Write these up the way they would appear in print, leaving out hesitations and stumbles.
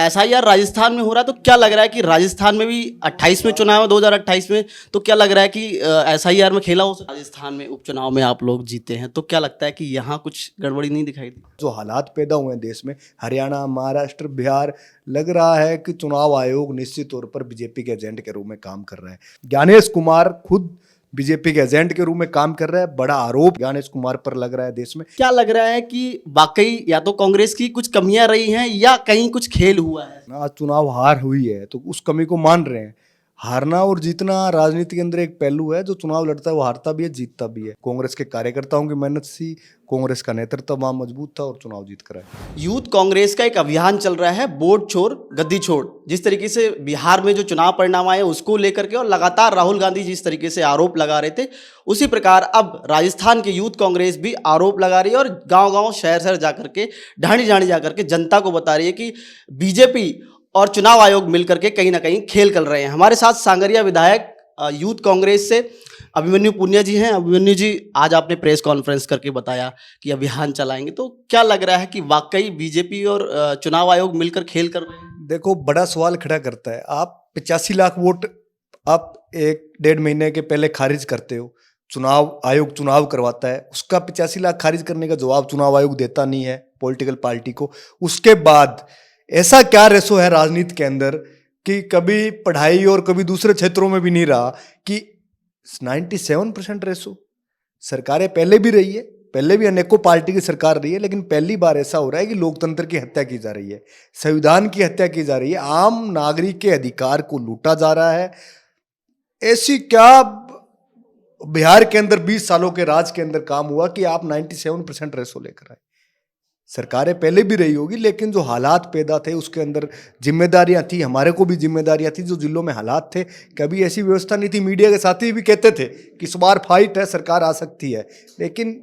SIR Rajasthan में हो रहा है, तो क्या लग रहा है कि राजस्थान में भी 28 में चुनाव है, 2028 में, तो क्या लग रहा है कि एसआईआर में खेला हो सकता है? राजस्थान में उपचुनाव में आप लोग जीते हैं, तो क्या लगता है कि यहाँ कुछ गड़बड़ी नहीं दिखाई दी? जो हालात पैदा हुए हैं देश में, हरियाणा, महाराष्ट्र, बिहार, लग रहा है कि चुनाव आयोग निश्चित तौर पर बीजेपी के एजेंट के रूप में काम कर रहा है। ज्ञानेश कुमार खुद बीजेपी के एजेंट के रूप में काम कर रहा है। बड़ा आरोप ज्ञानेश कुमार पर लग रहा है देश में। क्या लग रहा है कि वाकई या तो कांग्रेस की कुछ कमियां रही हैं या कहीं कुछ खेल हुआ है? आज चुनाव हार हुई है तो उस कमी को मान रहे हैं। हारना और जीतना राजनीति के अंदर एक पहलू है। जो चुनाव लड़ता है वो हारता भी है, जीतता भी है। कांग्रेस के कार्यकर्ताओं की मेहनत सी, कांग्रेस का नेतृत्व वहां मजबूत था और चुनाव जीत कर आए। यूथ कांग्रेस का एक अभियान चल रहा है, वोट छोड़ गद्दी छोड़। जिस तरीके से बिहार में जो चुनाव परिणाम आए उसको लेकर के, और लगातार राहुल गांधी जिस तरीके से आरोप लगा रहे थे, उसी प्रकार अब राजस्थान की यूथ कांग्रेस भी आरोप लगा रही है और गांव-गांव, शहर-शहर जाकर के, ढाणी-ढाणी जाकर के जनता को बता रही है कि बीजेपी और चुनाव आयोग मिलकर के कहीं ना कहीं खेल कर रहे हैं। हमारे साथ सांगरिया विधायक यूथ कांग्रेस से अभिमन्यु पुनिया जी हैं। अभिमन्यु जी, आज आपने प्रेस कॉन्फ्रेंस करके बताया कि अभियान चलाएंगे, तो क्या लग रहा है कि वाकई बीजेपी और चुनाव आयोग मिलकर खेल कर रहे हैं? देखो, बड़ा सवाल खड़ा करता है। आप 85 लाख वोट आप 1-1.5 महीने के पहले खारिज करते हो। चुनाव आयोग चुनाव करवाता है, उसका 85 लाख खारिज करने का जवाब चुनाव आयोग देता नहीं है पॉलिटिकल पार्टी को। उसके बाद ऐसा क्या रेशो है राजनीति के अंदर कि कभी पढ़ाई और कभी दूसरे क्षेत्रों में भी नहीं रहा कि 97% रेशो। सरकारें पहले भी रही है, पहले भी अनेकों पार्टी की सरकार रही है, लेकिन पहली बार ऐसा हो रहा है कि लोकतंत्र की हत्या की जा रही है, संविधान की हत्या की जा रही है, आम नागरिक के अधिकार को लूटा जा रहा है। ऐसी क्या बिहार के अंदर 20 सालों के राज के अंदर काम हुआ कि आप 97% रेशो लेकर आए? सरकारें पहले भी रही होगी, लेकिन जो हालात पैदा थे उसके अंदर जिम्मेदारियां थी, हमारे को भी जिम्मेदारियां थी। जो जिलों में हालात थे, कभी ऐसी व्यवस्था नहीं थी। मीडिया के साथी भी कहते थे कि इस बार फाइट है, सरकार आ सकती है, लेकिन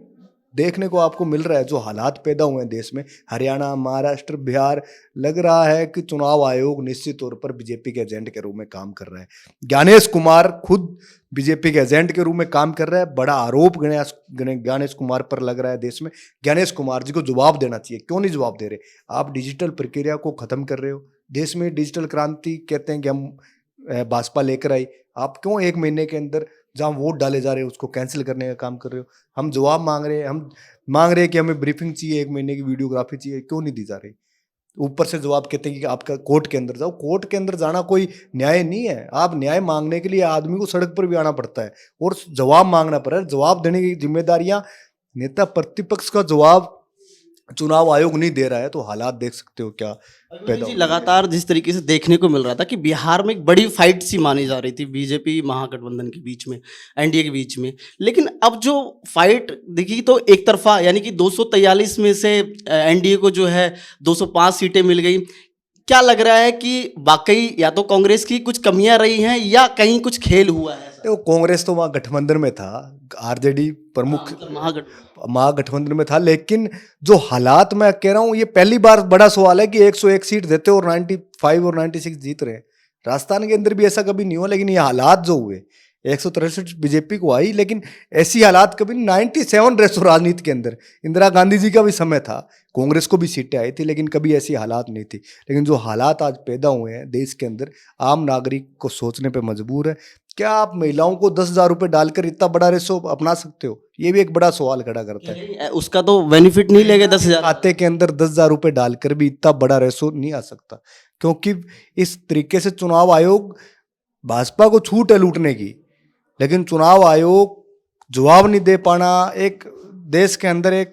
देखने को आपको मिल रहा है जो हालात पैदा हुए हैं देश में, हरियाणा, महाराष्ट्र, बिहार, लग रहा है कि चुनाव आयोग निश्चित तौर पर बीजेपी के एजेंट के रूप में काम कर रहा है। ज्ञानेश कुमार खुद बीजेपी के एजेंट के रूप में काम कर रहा है। बड़ा आरोप ज्ञानेश कुमार पर लग रहा है देश में। ज्ञानेश कुमार जी को जवाब देना चाहिए। क्यों नहीं जवाब दे रहे? आप डिजिटल प्रक्रिया को खत्म कर रहे हो। देश में डिजिटल क्रांति कहते हैं कि हम भाजपा लेकर आई, आप क्यों 1 महीने के अंदर जहां वोट डाले जा रहे हैं उसको कैंसिल करने का काम कर रहे हो? हम जवाब मांग रहे हैं, हम मांग रहे हैं कि हमें ब्रीफिंग चाहिए, 1 महीने की वीडियोग्राफी चाहिए, क्यों नहीं दी जा रही? ऊपर से जवाब कहते हैं कि आपका कोर्ट के अंदर जाओ। कोर्ट के अंदर जाना कोई न्याय नहीं है। आप न्याय मांगने के लिए आदमी को सड़क पर भी आना पड़ता है और जवाब मांगना पड़ रहा है। जवाब देने की जिम्मेदारियां नेता प्रतिपक्ष का जवाब चुनाव आयोग नहीं दे रहा है, तो हालात देख सकते हो क्या पैदा जी, हो। लगातार जिस तरीके से देखने को मिल रहा था कि बिहार में एक बड़ी फाइट सी मानी जा रही थी बीजेपी महागठबंधन के बीच में, एनडीए के बीच में, लेकिन अब जो फाइट दिखी तो एक तरफा, यानी कि 243 में से एनडीए को जो है 205 सीटें मिल गई। क्या लग रहा है कि वाकई या तो कांग्रेस की कुछ कमियां रही हैं या कहीं कुछ खेल हुआ है? देखो, कांग्रेस तो वहां गठबंधन में था, आरजेडी प्रमुख मतलब महागठबंधन में था, लेकिन जो हालात मैं कह रहा हूँ, ये पहली बार बड़ा सवाल है कि 101 सीट देते और 95 और 96 जीत रहे हैं। राजस्थान के अंदर भी ऐसा कभी नहीं हुआ, लेकिन ये हालात जो हुए, 163 बीजेपी को आई, लेकिन ऐसी हालात कभी 97 रेशो राजनीति के अंदर। इंदिरा गांधी जी का भी समय था, कांग्रेस को भी सीटें आई थी, लेकिन कभी ऐसी हालात नहीं थी। लेकिन जो हालात आज पैदा हुए हैं देश के अंदर, आम नागरिक को सोचने पे मजबूर है। क्या आप महिलाओं को 10,000 रुपये डालकर इतना बड़ा रेशो अपना सकते हो? ये भी एक बड़ा सवाल खड़ा करता है। उसका तो बेनिफिट नहीं लेंगे 10,000 खाते के अंदर 10,000 रुपये डालकर भी इतना बड़ा रेशो नहीं आ सकता, क्योंकि इस तरीके से चुनाव आयोग, भाजपा को छूट है लूटने की, लेकिन चुनाव आयोग जवाब नहीं दे पाना। एक देश के अंदर एक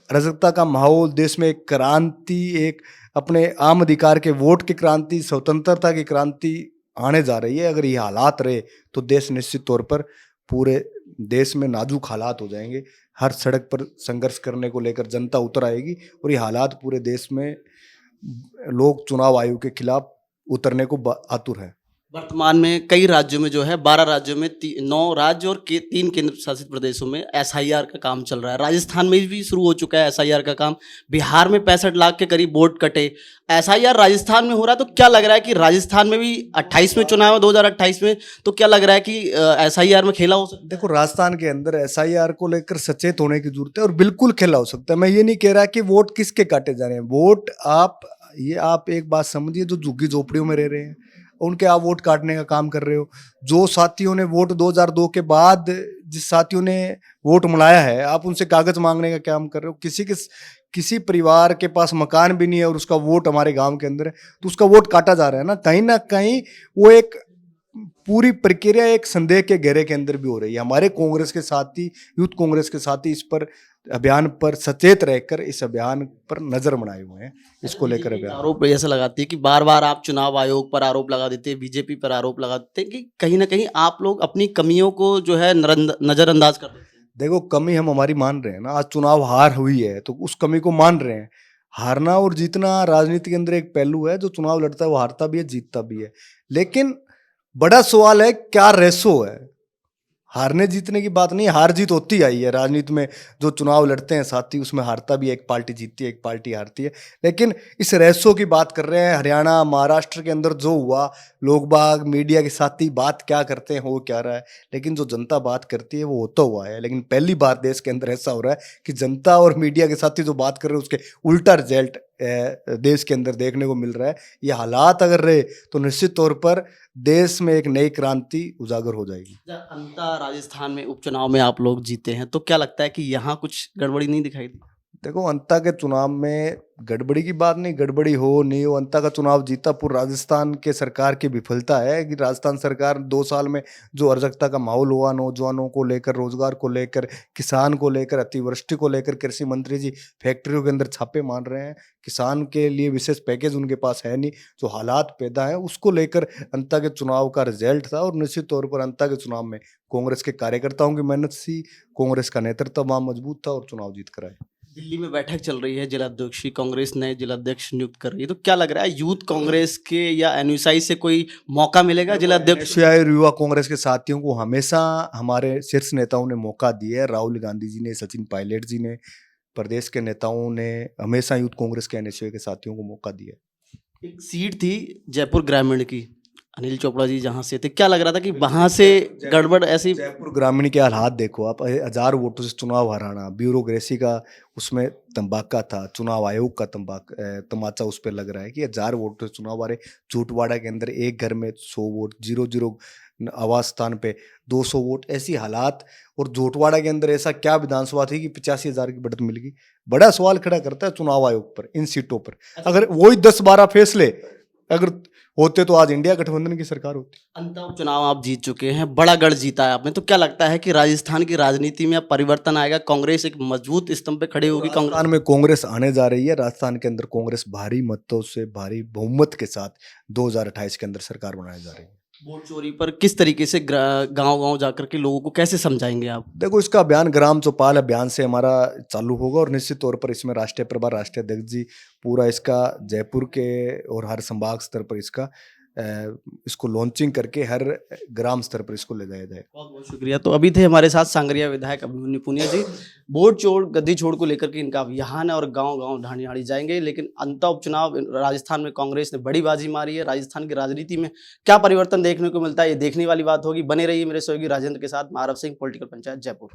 अराजकता का माहौल, देश में एक क्रांति, एक अपने आम अधिकार के वोट की क्रांति, स्वतंत्रता की क्रांति आने जा रही है। अगर ये हालात रहे तो देश निश्चित तौर पर, पूरे देश में नाजुक हालात हो जाएंगे। हर सड़क पर संघर्ष करने को लेकर जनता उतर आएगी और ये हालात पूरे देश में, लोग चुनाव आयोग के खिलाफ उतरने को आतुर है। वर्तमान में कई राज्यों में जो है, 12 राज्यों में 9 राज्य और 3 केंद्र शासित प्रदेशों में एसआईआर का काम चल रहा है। राजस्थान में भी शुरू हो चुका है एसआईआर का काम। बिहार में 65 लाख के करीब वोट कटे। एसआईआर राजस्थान में हो रहा है, तो क्या लग रहा है कि राजस्थान में भी 28 में चुनाव है, 2028 में, तो क्या लग रहा है कि एसआईआर में खेला हो सकता है? देखो, राजस्थान के अंदर एसआईआर को लेकर सचेत होने की जरूरत है और बिल्कुल खेला हो सकता है। मैं ये नहीं कह रहा कि वोट किसके काटे जा रहे हैं। वोट आप ये आप एक बात समझिए, जो झुग्गी झोपड़ियों में रह रहे हैं उनके आप वोट काटने का काम कर रहे हो। जो साथियों ने वोट 2002 के बाद जिस साथियों ने वोट मिलाया है, आप उनसे कागज मांगने का काम कर रहे हो। किसी परिवार के पास मकान भी नहीं है और उसका वोट हमारे गांव के अंदर है, तो उसका वोट काटा जा रहा है ना कहीं वो एक पूरी प्रक्रिया एक संदेह के घेरे के अंदर भी हो रही है। हमारे कांग्रेस के साथी, यूथ कांग्रेस के साथी इस पर अभियान पर सचेत रहकर इस अभियान पर नजर बनाए हुए हैं, इसको लेकर एक अभियान। आरोप ऐसा लगाती है कि बार बार आप चुनाव आयोग पर आरोप लगा देते हैं, बीजेपी पर आरोप लगा देते हैं कि कहीं ना कहीं आप लोग अपनी कमियों को जो है नजरअंदाज कर देते हैं। देखो, कमी हम हमारी मान रहे हैं ना। आज चुनाव हार हुई है तो उस कमी को मान रहे हैं। हारना और जीतना राजनीति के अंदर एक पहलू है। जो चुनाव लड़ता है वो हारता भी है, जीतता भी है। लेकिन बड़ा सवाल है क्या रेशो है। हारने जीतने की बात नहीं, हार जीत होती आई है राजनीति में। जो चुनाव लड़ते हैं साथी, उसमें हारता भी है, एक पार्टी जीतती है, एक पार्टी हारती है। लेकिन इस रेशो की बात कर रहे हैं। हरियाणा, महाराष्ट्र के अंदर जो हुआ, लोग बाग, मीडिया के साथी बात क्या करते हैं, हो क्या रहा है, लेकिन जो जनता बात करती है वो होता हुआ है। लेकिन पहली बार देश के अंदर ऐसा हो रहा है कि जनता और मीडिया के साथी जो बात कर रहे हैं उसके उल्टा रिजल्ट देश के अंदर देखने को मिल रहा है। ये हालात अगर रहे तो निश्चित तौर पर देश में एक नई क्रांति उजागर हो जाएगी। अंता राजस्थान में उपचुनाव में आप लोग जीते हैं, तो क्या लगता है कि यहाँ कुछ गड़बड़ी नहीं दिखाई दी? देखो, अंता के चुनाव में गड़बड़ी की बात नहीं, गड़बड़ी हो नहीं हो, अंता का चुनाव जीता पूर्व राजस्थान के सरकार की विफलता है कि राजस्थान सरकार 2 साल में जो अराजकता का माहौल हुआ, नौजवानों को लेकर, रोजगार को लेकर, किसान को लेकर, अतिवृष्टि को लेकर, कृषि मंत्री जी फैक्ट्रियों के अंदर छापे मार रहे हैं, किसान के लिए विशेष पैकेज उनके पास है नहीं। जो हालात पैदा है उसको लेकर अंता के चुनाव का रिजल्ट था। और निश्चित तौर पर अंता के चुनाव में कांग्रेस के कार्यकर्ताओं की मेहनत सी, कांग्रेस का नेतृत्व वहां मजबूत था और चुनाव जीत कर आए। दिल्ली में बैठक चल रही है, जिलाध्यक्ष की कांग्रेस नए जिलाध्यक्ष नियुक्त कर रही है, तो क्या लग रहा है यूथ कांग्रेस के या एनयूसाई से कोई मौका मिलेगा जिलाध्यक्ष? युवा कांग्रेस के साथियों को हमेशा हमारे शीर्ष नेताओं ने मौका दिया है। राहुल गांधी जी ने, सचिन पायलट जी ने, प्रदेश के नेताओं ने हमेशा यूथ कांग्रेस के एनएसयू के साथियों को मौका दिया है। एक सीट थी जयपुर ग्रामीण की, अनिल चोपड़ा जी जहां से थे, क्या लग रहा था कि वहां से गड़बड़ ऐसी? जयपुर ग्रामीण के हालात देखो आप। 1000 वोटों से चुनाव हराना, ब्यूरोक्रेसी का उसमें तंबाका था, चुनाव आयोग का तमाचा उस पर लग रहा है कि 1000 वोटों से चुनाव हारे। झूठवाड़ा के अंदर एक घर में 100 वोट, 0-0 आवास स्थान पे 200 वोट, ऐसी हालात। और झूठवाड़ा के अंदर ऐसा क्या विधानसभा थी कि 85,000 की बढ़त मिल गई। बड़ा सवाल खड़ा करता है चुनाव आयोग पर, इन सीटों पर। अगर वही 10-12 फैसले अगर होते तो आज इंडिया गठबंधन की सरकार होती। अंत उपचुनाव आप जीत चुके हैं, बड़ा गढ़ जीता है आपने, तो क्या लगता है कि राजस्थान की राजनीति में अब परिवर्तन आएगा? कांग्रेस एक मजबूत स्तंभ पे खड़ी होगी? राजस्थान में कांग्रेस आने जा रही है। राजस्थान के अंदर कांग्रेस भारी मतों से, भारी बहुमत के साथ 2028 के अंदर सरकार बनाने जा रही है। वोट चोरी पर किस तरीके से गांव-गांव जाकर के लोगों को कैसे समझाएंगे आप? देखो, इसका अभियान ग्राम चौपाल अभियान से हमारा चालू होगा और निश्चित तौर पर इसमें राष्ट्रीय प्रभार, राष्ट्रीय अध्यक्ष जी पूरा इसका जयपुर के और हर संभाग स्तर पर इसको लॉन्चिंग करके हर ग्राम स्तर पर इसको ले जाया जाए। बहुत बहुत शुक्रिया। तो अभी थे हमारे साथ सांगरिया विधायक अभिमन्यु पुनिया जी। वोट चोर गद्दी छोड़ को लेकर के इनका अभियान है और गांव-गांव ढाणी-ढाणी जाएंगे, लेकिन अंता उपचुनाव राजस्थान में कांग्रेस ने बड़ी बाजी मारी है। राजस्थान की राजनीति में क्या परिवर्तन देखने को मिलता है, ये देखने वाली बात होगी। बने रहिए मेरे सहयोगी राजेंद्र के साथ। मैं आरव सिंह, पॉलिटिकल पंचायत, जयपुर।